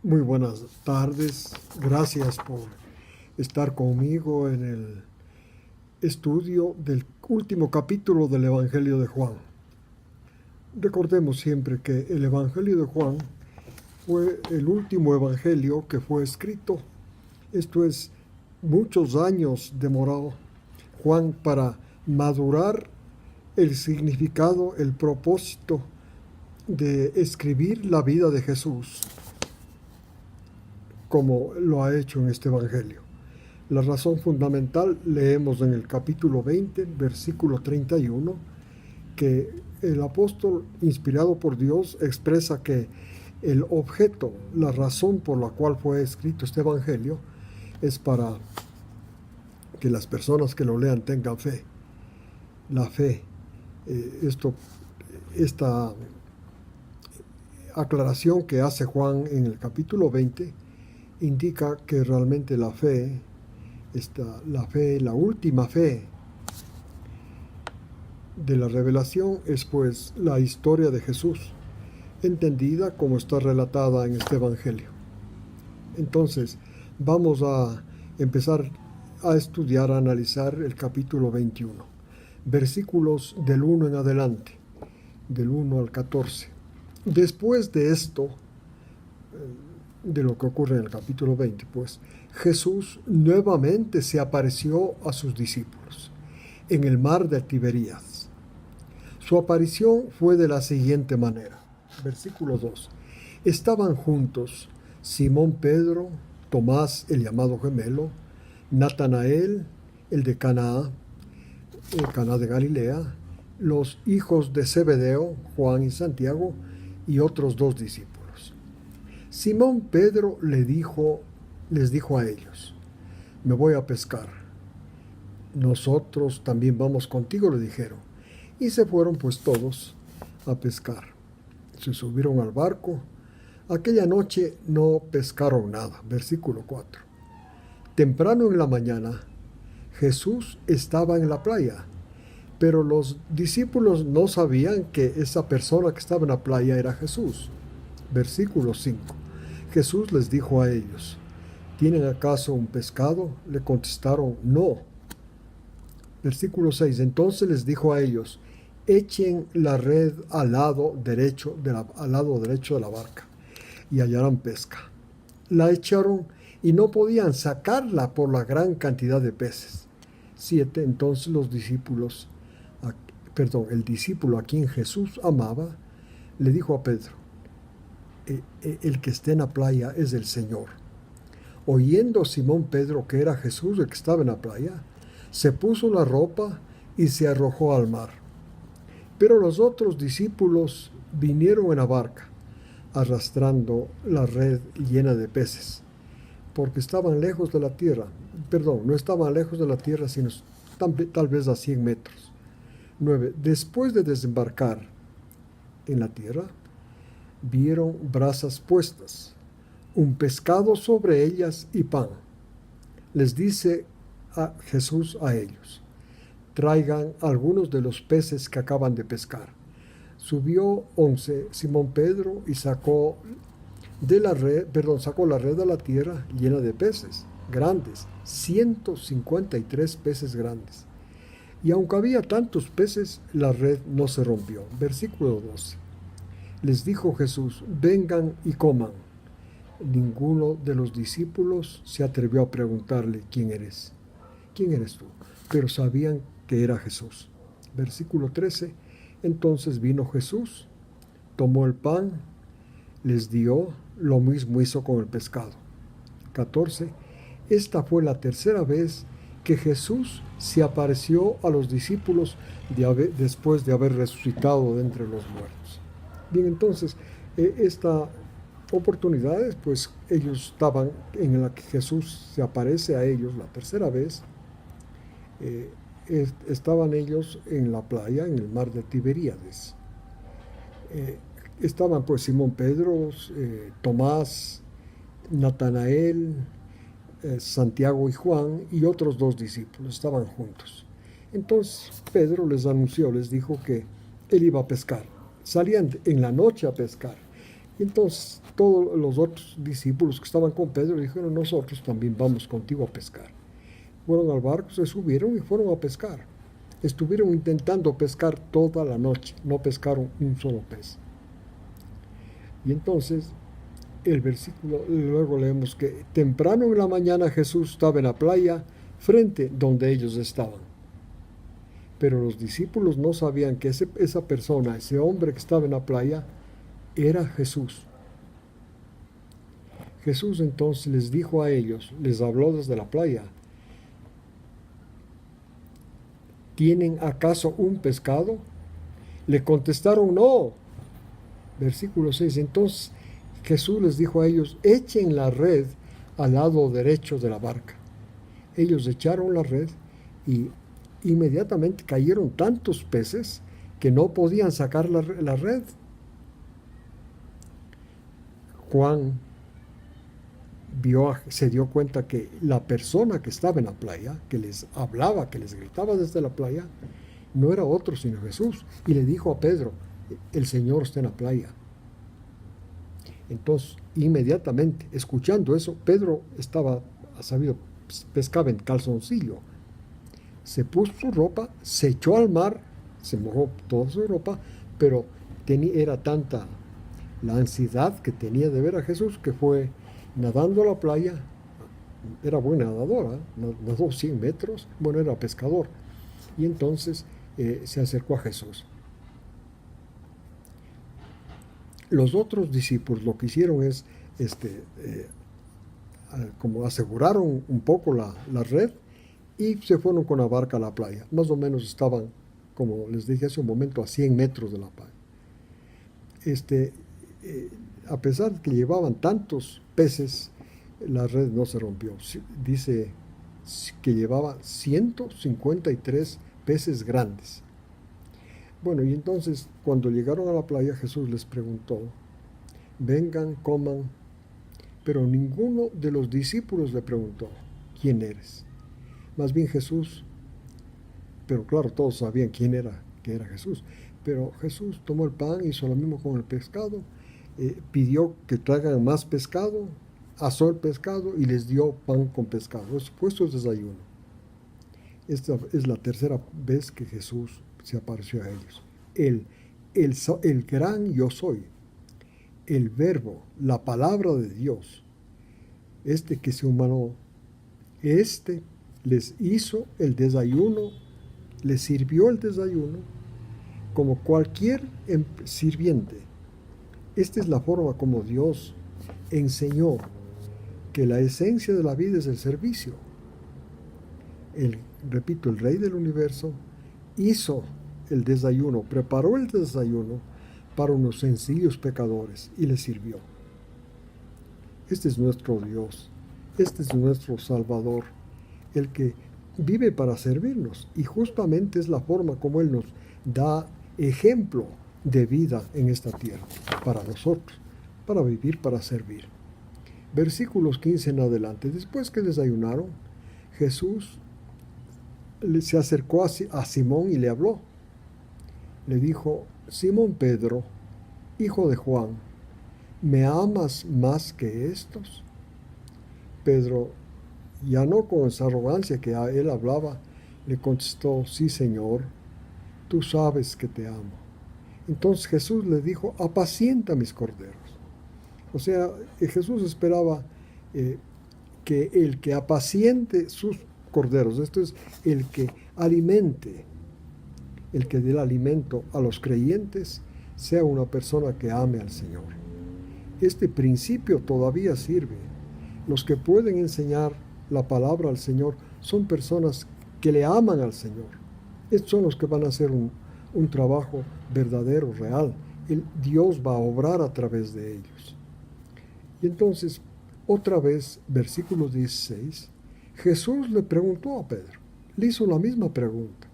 Muy buenas tardes. Gracias por estar conmigo en el estudio del último capítulo del Evangelio de Juan. Recordemos siempre que el Evangelio de Juan fue el último evangelio que fue escrito. Esto es, muchos años demoró Juan para madurar el significado, el propósito de escribir la vida de Jesús, como lo ha hecho en este evangelio. La razón fundamental leemos en el capítulo 20, versículo 31, que el apóstol, inspirado por Dios, expresa que el objeto, la razón por la cual fue escrito este evangelio, es para que las personas que lo lean tengan fe. La fe, esta aclaración que hace Juan en el capítulo 20, indica que realmente la fe, la última fe de la revelación, es pues la historia de Jesús, entendida como está relatada en este evangelio. Entonces, vamos a empezar a estudiar, a analizar el capítulo 21, versículos del 1 en adelante, del 1 al 14. Después de esto, de lo que ocurre en el capítulo 20, pues Jesús nuevamente se apareció a sus discípulos en el mar de Tiberías. Su aparición fue de la siguiente manera. Versículo 2. Estaban juntos Simón Pedro, Tomás el llamado gemelo, Natanael el de Caná de Galilea, los hijos de Zebedeo, Juan y Santiago, y otros dos discípulos. Simón Pedro les dijo a ellos: me voy a pescar. Nosotros también vamos contigo, le dijeron. Y se fueron pues todos a pescar. Se subieron al barco. Aquella noche no pescaron nada. Versículo 4. Temprano en la mañana, Jesús estaba en la playa, pero los discípulos no sabían que esa persona que estaba en la playa era Jesús. Versículo 5. Jesús les dijo a ellos: ¿tienen acaso un pescado? Le contestaron: no. Versículo 6. Entonces les dijo a ellos: echen la red al lado derecho de la barca y hallarán pesca. La echaron y no podían sacarla por la gran cantidad de peces. 7. Entonces el discípulo a quien Jesús amaba le dijo a Pedro: el que esté en la playa es el Señor. Oyendo Simón Pedro que era Jesús el que estaba en la playa, se puso la ropa y se arrojó al mar. Pero los otros discípulos vinieron en la barca, arrastrando la red llena de peces, porque estaban lejos de la tierra. No estaban lejos de la tierra, sino tal vez a 100 metros. 9. Después de desembarcar en la tierra, vieron brasas puestas, un pescado sobre ellas y pan. Les dice a Jesús a ellos: traigan algunos de los peces que acaban de pescar. Subió 11 Simón Pedro y sacó la red de la tierra llena de peces grandes, 153 peces grandes. Y aunque había tantos peces, la red no se rompió. Versículo 12. Les dijo Jesús: vengan y coman. Ninguno de los discípulos se atrevió a preguntarle: ¿quién eres? ¿Quién eres tú? Pero sabían que era Jesús. Versículo 13. Entonces vino Jesús, tomó el pan, les dio, lo mismo hizo con el pescado. 14. Esta fue la tercera vez que Jesús se apareció a los discípulos después de haber resucitado de entre los muertos. Bien, entonces, esta oportunidad, pues ellos estaban en la que Jesús se aparece a ellos la tercera vez. Estaban ellos en la playa, en el mar de Tiberíades. Estaban pues Simón Pedro, Tomás, Natanael, Santiago y Juan y otros dos discípulos. Estaban juntos. Entonces Pedro les dijo que él iba a pescar. Salían en la noche a pescar. Entonces todos los otros discípulos que estaban con Pedro dijeron, nosotros también vamos contigo a pescar. Fueron al barco, se subieron y fueron a pescar. Estuvieron intentando pescar toda la noche, no pescaron un solo pez. Y entonces el versículo, luego leemos que temprano en la mañana Jesús estaba en la playa frente donde ellos estaban. Pero los discípulos no sabían que esa persona, ese hombre que estaba en la playa, era Jesús. Jesús entonces les dijo a ellos, les habló desde la playa, ¿tienen acaso un pescado? Le contestaron, no. Versículo 6, entonces Jesús les dijo a ellos, echen la red al lado derecho de la barca. Ellos echaron la red y inmediatamente cayeron tantos peces que no podían sacar la red. Juan se dio cuenta que la persona que estaba en la playa, que les hablaba, que les gritaba desde la playa, no era otro sino Jesús. Y le dijo a Pedro, el Señor está en la playa. Entonces, inmediatamente, escuchando eso, Pedro pescaba en calzoncillo. Se puso su ropa, se echó al mar, se mojó toda su ropa, pero era tanta la ansiedad que tenía de ver a Jesús que fue nadando a la playa. Era buena nadadora, nadó 100 metros, bueno, era pescador. Y entonces se acercó a Jesús. Los otros discípulos lo que hicieron es, como aseguraron un poco la red y se fueron con la barca a la playa. Más o menos estaban, como les dije hace un momento, a 100 metros de la playa. A pesar de que llevaban tantos peces, la red no se rompió. Dice que llevaba 153 peces grandes. Bueno, y entonces cuando llegaron a la playa, Jesús les preguntó, vengan, coman, pero ninguno de los discípulos le preguntó, ¿quién eres? Más bien Jesús, pero claro, todos sabían que era Jesús, pero Jesús tomó el pan, hizo lo mismo con el pescado, pidió que traigan más pescado, asó el pescado y les dio pan con pescado. Eso fue su desayuno. Esta es la tercera vez que Jesús se apareció a ellos. El gran yo soy, el verbo, la palabra de Dios, que se humanó, les hizo el desayuno, les sirvió el desayuno como cualquier sirviente. Esta es la forma como Dios enseñó que la esencia de la vida es el servicio. Repito, el Rey del Universo hizo el desayuno, preparó el desayuno para unos sencillos pecadores y les sirvió. Este es nuestro Dios, este es nuestro Salvador, el que vive para servirnos, y justamente es la forma como Él nos da ejemplo de vida en esta tierra, para nosotros, para vivir, para servir. Versículos 15 en adelante. Después que desayunaron, Jesús se acercó a Simón y le habló. Le dijo, Simón Pedro, hijo de Juan, ¿me amas más que estos? Pedro, ya no con esa arrogancia que a él hablaba, le contestó, sí, Señor, tú sabes que te amo. Entonces Jesús le dijo, apacienta mis corderos. O sea, Jesús esperaba que el que apaciente sus corderos, esto es, el que alimente, el que dé el alimento a los creyentes, sea una persona que ame al Señor. Este principio todavía sirve. Los que pueden enseñar la palabra al Señor son personas que le aman al Señor. Estos son los que van a hacer un trabajo verdadero, real. Dios va a obrar a través de ellos. Y entonces, otra vez, versículo 16, Jesús le preguntó a Pedro, le hizo la misma pregunta,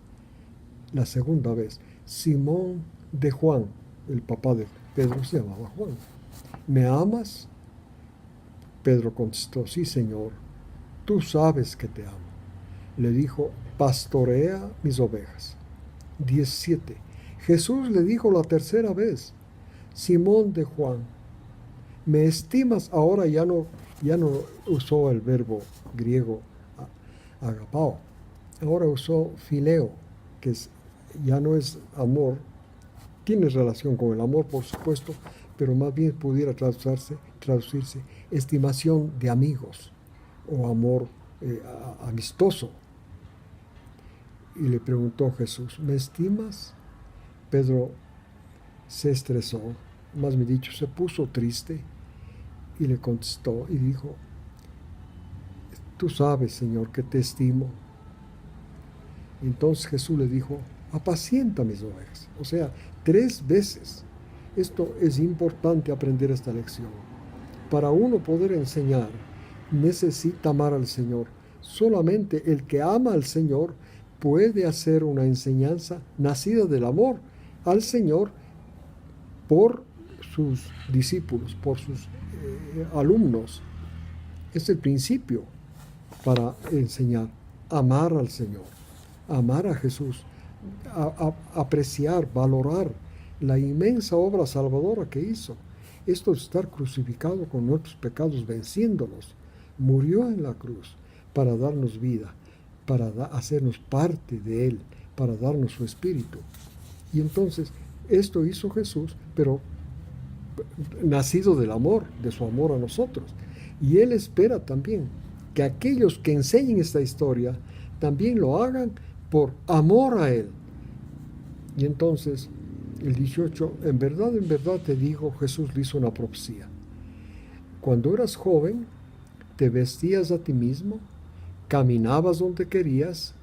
la segunda vez. Simón de Juan, el papá de Pedro se llamaba Juan, ¿me amas? Pedro contestó, sí, Señor, tú sabes que te amo. Le dijo, pastorea mis ovejas. 17. Jesús le dijo la tercera vez, Simón de Juan, me estimas. Ahora ya no usó el verbo griego agapao, ahora usó fileo, que ya no es amor, tiene relación con el amor, por supuesto, pero más bien pudiera traducirse estimación de amigos o amor amistoso. Y le preguntó Jesús, ¿me estimas? Pedro se estresó, más me dicho, se puso triste y le contestó y dijo, tú sabes, Señor, que te estimo. Entonces Jesús le dijo, apacienta mis ovejas. O sea, 3 veces. Esto es importante aprender esta lección. Para uno poder enseñar, necesita amar al Señor. Solamente el que ama al Señor puede hacer una enseñanza nacida del amor al Señor por sus discípulos, por sus alumnos. Es el principio para enseñar, amar al Señor, amar a Jesús, apreciar, valorar la inmensa obra salvadora que hizo. Esto es estar crucificado con nuestros pecados, venciéndolos. Murió en la cruz para darnos vida, para hacernos parte de Él, para darnos su espíritu. Y entonces, esto hizo Jesús, pero nacido del amor, de su amor a nosotros. Y Él espera también que aquellos que enseñen esta historia también lo hagan por amor a Él. Y entonces, el 18, en verdad te digo, Jesús le hizo una profecía. Cuando eras joven, te vestías a ti mismo, caminabas donde querías,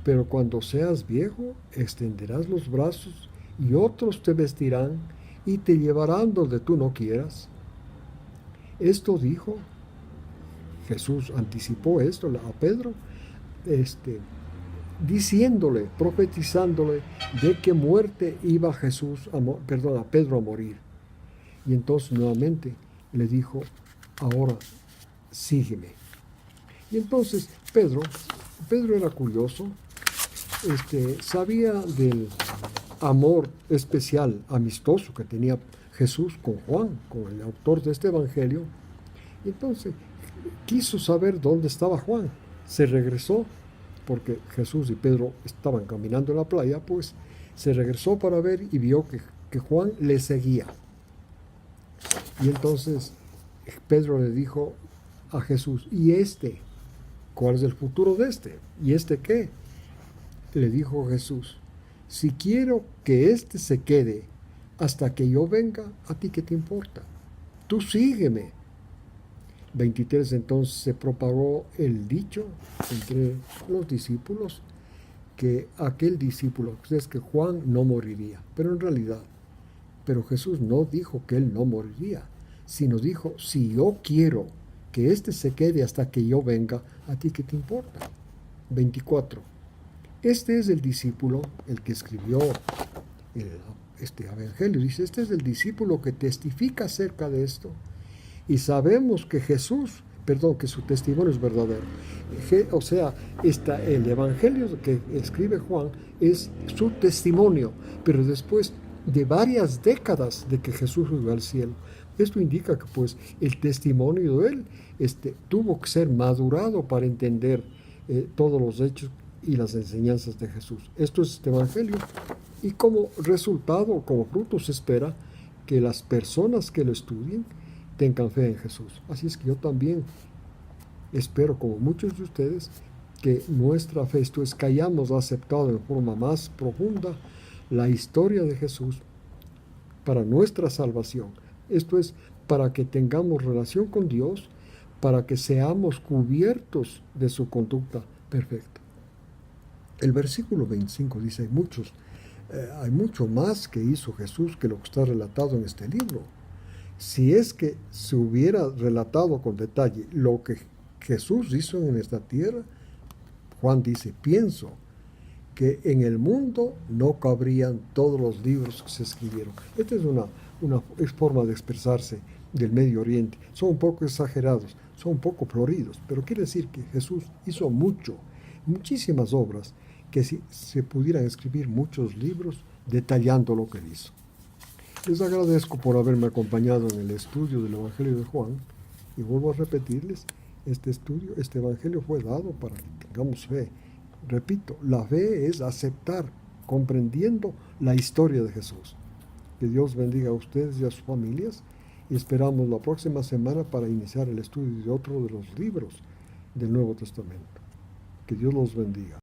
pero cuando seas viejo, extenderás los brazos y otros te vestirán y te llevarán donde tú no quieras. Esto dijo, Jesús anticipó esto a Pedro, diciéndole, profetizándole de qué muerte iba a Pedro a morir. Y entonces nuevamente le dijo, ahora sígueme. Y entonces Pedro era curioso, sabía del amor especial, amistoso que tenía Jesús con Juan, con el autor de este evangelio. Y entonces quiso saber dónde estaba Juan. Se regresó, porque Jesús y Pedro estaban caminando en la playa, pues se regresó para ver y vio que Juan le seguía. Y entonces Pedro le dijo a Jesús, ¿y cuál es el futuro de este? ¿Y qué? Le dijo Jesús, si quiero que se quede hasta que yo venga, ¿a ti qué te importa? Tú sígueme. 23, entonces se propagó el dicho entre los discípulos que aquel discípulo, es que Juan no moriría, pero en realidad, Jesús no dijo que él no moriría, sino dijo, si yo quiero que se quede hasta que yo venga, ¿a ti qué te importa? 24. Este es el discípulo, el que escribió este evangelio, dice, este es el discípulo que testifica acerca de esto. Y sabemos que que su testimonio es verdadero. O sea, el evangelio que escribe Juan es su testimonio, pero después de varias décadas de que Jesús subió al cielo. Esto indica que pues el testimonio de él tuvo que ser madurado para entender todos los hechos y las enseñanzas de Jesús. Esto es este evangelio, y como resultado, como fruto, se espera que las personas que lo estudien tengan fe en Jesús. Así es que yo también espero, como muchos de ustedes, que nuestra fe, esto es, que hayamos aceptado en forma más profunda la historia de Jesús para nuestra salvación. Esto es, para que tengamos relación con Dios, para que seamos cubiertos de su conducta perfecta. El versículo 25 dice, hay mucho más que hizo Jesús que lo que está relatado en este libro. Si es que se hubiera relatado con detalle lo que Jesús hizo en esta tierra, Juan dice, pienso que en el mundo no cabrían todos los libros que se escribieron. Esta es una forma de expresarse del Medio Oriente. Son un poco exagerados, son un poco floridos, pero quiere decir que Jesús hizo muchísimas obras, que si se pudieran escribir muchos libros detallando lo que hizo. Les agradezco por haberme acompañado en el estudio del Evangelio de Juan y vuelvo a repetirles, este Evangelio fue dado para que tengamos fe. Repito, la fe es aceptar, comprendiendo la historia de Jesús. Que Dios bendiga a ustedes y a sus familias y esperamos la próxima semana para iniciar el estudio de otro de los libros del Nuevo Testamento. Que Dios los bendiga.